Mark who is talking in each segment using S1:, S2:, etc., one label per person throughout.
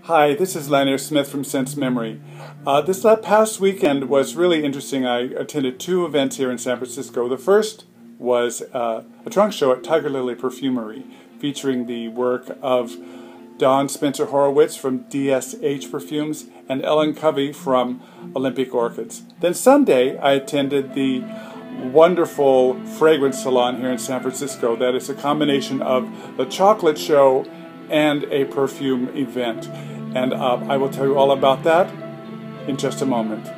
S1: Hi, this is Lanier Smith from Sense Memory. This past weekend was really interesting. I attended two events here in San Francisco. The first was a trunk show at Tigerlily Perfumery, featuring the work of Dawn Spencer Horowitz from DSH Perfumes and Ellen Covey from Olympic Orchids. Then Sunday, I attended the wonderful fragrance salon here in San Francisco that is a combination of the chocolate show and a perfume event. And I will tell you all about that in just a moment.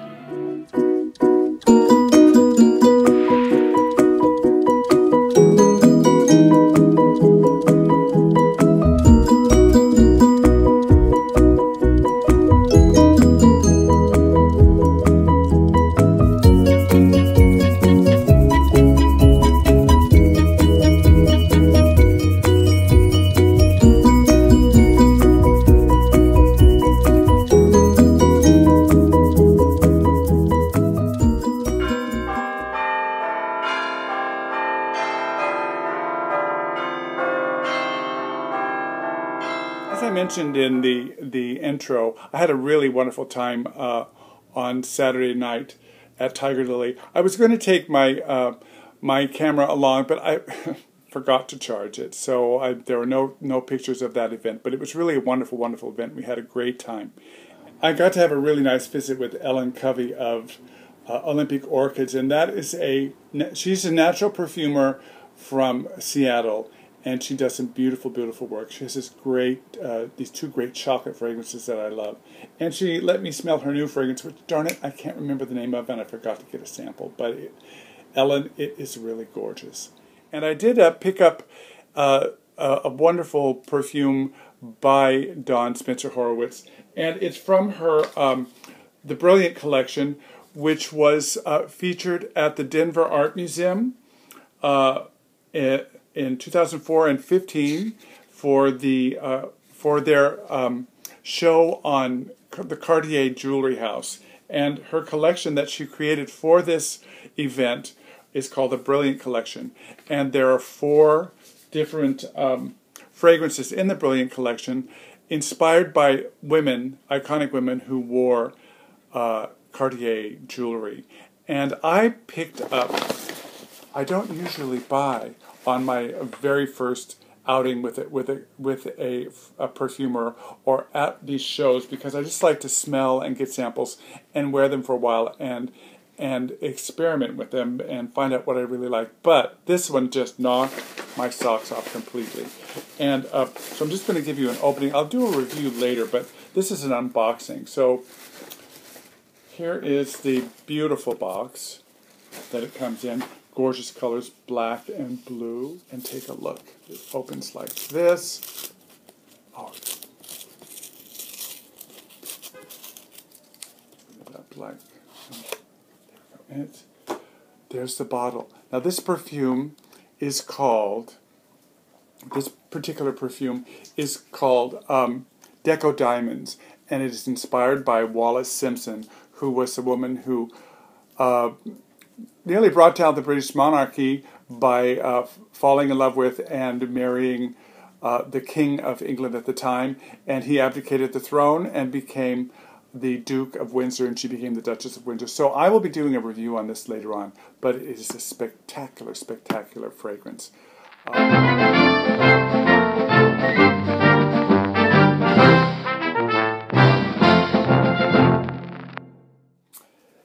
S1: As I mentioned in the intro, I had a really wonderful time on Saturday night at Tigerlily. I was going to take my my camera along, but I forgot to charge it, so there were no pictures of that event. But it was really a wonderful, wonderful event. We had a great time. I got to have a really nice visit with Ellen Covey of Olympic Orchids, and that is she's a natural perfumer from Seattle. And she does some beautiful, beautiful work. She has these two great chocolate fragrances that I love. And she let me smell her new fragrance, which, darn it, I can't remember the name of, and I forgot to get a sample. But Ellen, it is really gorgeous. And I did pick up a wonderful perfume by Dawn Spencer Horowitz. And it's from her The Brilliant collection, which was featured at the Denver Art Museum in 2004 and 15 for their show on the Cartier Jewelry House. And her collection that she created for this event is called the Brilliant Collection. And there are 4 different fragrances in the Brilliant Collection inspired by women, iconic women who wore Cartier jewelry. And I picked up, I don't usually buy on my very first outing with a perfumer or at these shows, because I just like to smell and get samples and wear them for a while and experiment with them and find out what I really like. But this one just knocked my socks off completely. And so I'm just going to give you an opening. I'll do a review later, but this is an unboxing. So here is the beautiful box that it comes in. Gorgeous colors, black and blue. And take a look. It opens like this. Oh, that black. And there's the bottle. Now this perfume is called, this particular perfume is called Deco Diamonds. And it is inspired by Wallis Simpson, who was a woman who nearly brought down the British monarchy by falling in love with and marrying the King of England at the time, and he abdicated the throne and became the Duke of Windsor, and she became the Duchess of Windsor. So I will be doing a review on this later on, but it is a spectacular, spectacular fragrance.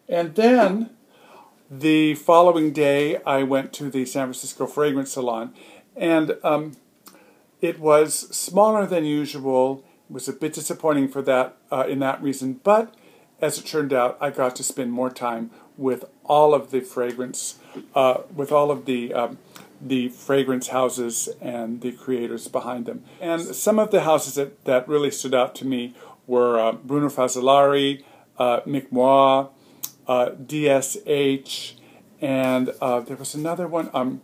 S1: And then the following day, I went to the San Francisco Fragrance Salon, and it was smaller than usual. It was a bit disappointing for that in that reason, but as it turned out, I got to spend more time with all of the fragrance, with all of the fragrance houses and the creators behind them. And some of the houses that really stood out to me were Bruno Fazzolari, Mick Moir, DSH, and there was another one,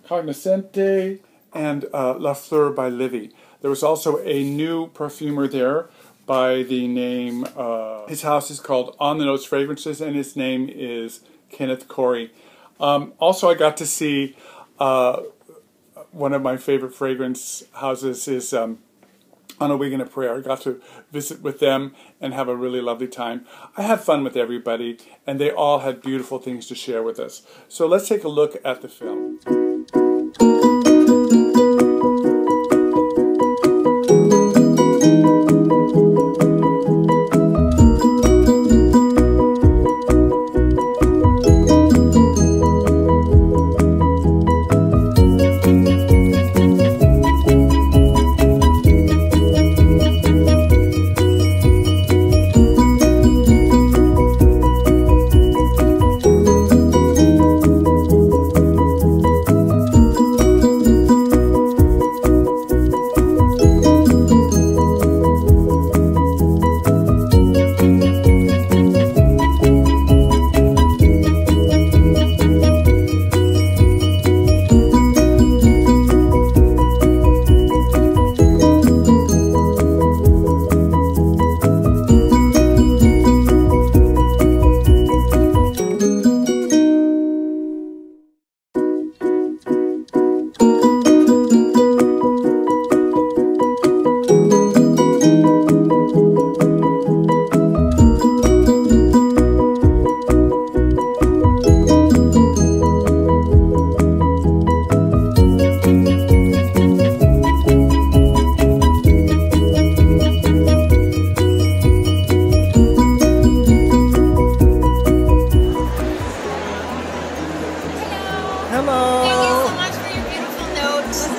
S1: Cognoscente, and La Fleur by Livy. There was also a new perfumer there by the name, his house is called On the Nose Fragrances, and his name is Kenneth Corey. Also, I got to see one of my favorite fragrance houses is on a Wig and a Prayer. I got to visit with them and have a really lovely time. I had fun with everybody, and they all had beautiful things to share with us. So let's take a look at the film.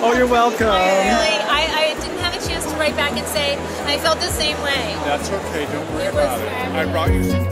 S2: Oh, you're welcome.
S3: I didn't have a chance to write back and say I felt the same way.
S1: That's okay. Don't worry
S3: It was
S1: about it.
S3: fabulous.
S1: I brought you some.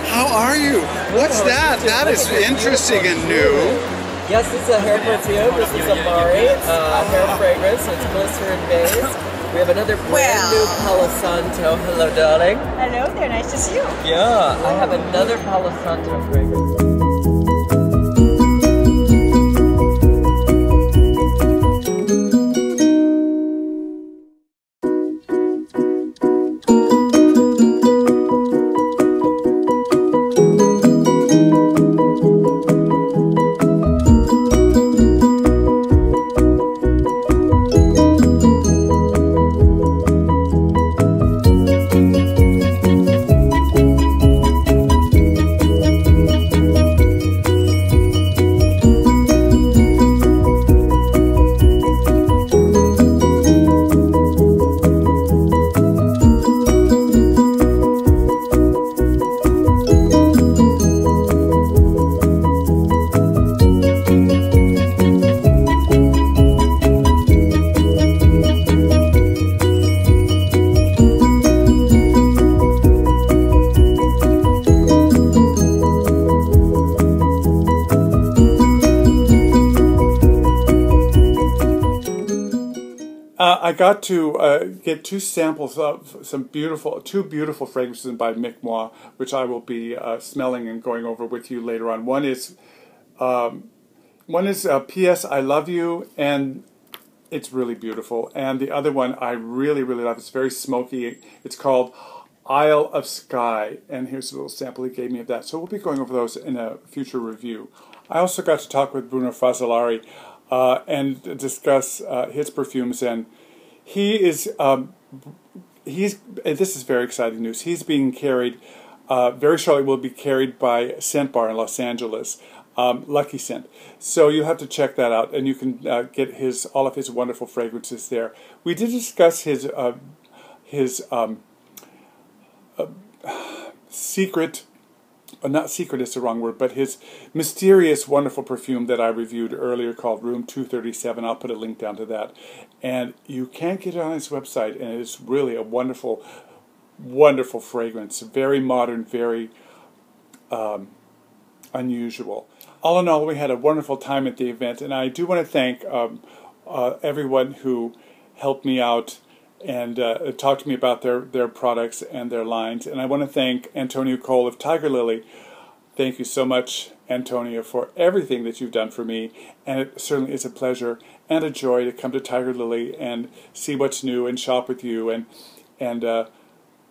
S2: How are you? What's that? That is interesting and new.
S4: Yes, this is a hair perfume. This is a Mari hair fragrance. It's glycerin based. We have another brand new Palo Santo. Hello, darling.
S5: Hello there, nice to see you.
S4: Yeah, I have another Palo Santo fragrance.
S1: I got to get two samples of two beautiful fragrances by Mick Moi, which I will be smelling and going over with you later on. One is P.S. I Love You, and it's really beautiful. And the other one I really, really love. It's very smoky. It's called Isle of Skye, and here's a little sample he gave me of that. So we'll be going over those in a future review. I also got to talk with Bruno Fazzolari and discuss his perfumes, and this is very exciting news. He's being carried, very shortly will be carried by Scent Bar in Los Angeles, Lucky Scent. So you'll have to check that out, and you can get all of his wonderful fragrances there. We did discuss his secret not secret is the wrong word, but his mysterious, wonderful perfume that I reviewed earlier called Room 237. I'll put a link down to that. And you can't get it on his website, and it is really a wonderful, wonderful fragrance. Very modern, very unusual. All in all, we had a wonderful time at the event, and I do want to thank everyone who helped me out and talked to me about their products and their lines. And I want to thank Antonio Cole of Tigerlily. Thank you so much, Antonio, for everything that you've done for me. And it certainly is a pleasure and a joy to come to Tigerlily and see what's new and shop with you. And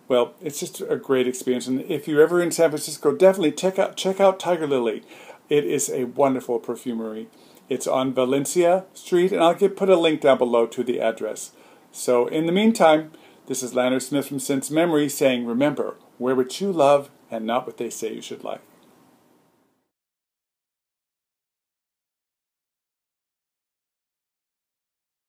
S1: well, it's just a great experience. And if you're ever in San Francisco, definitely check out Tigerlily. It is a wonderful perfumery. It's on Valencia Street, and I'll put a link down below to the address. So in the meantime, this is Leonard Smith from Sense Memory saying, remember, wear what you love and not what they say you should like.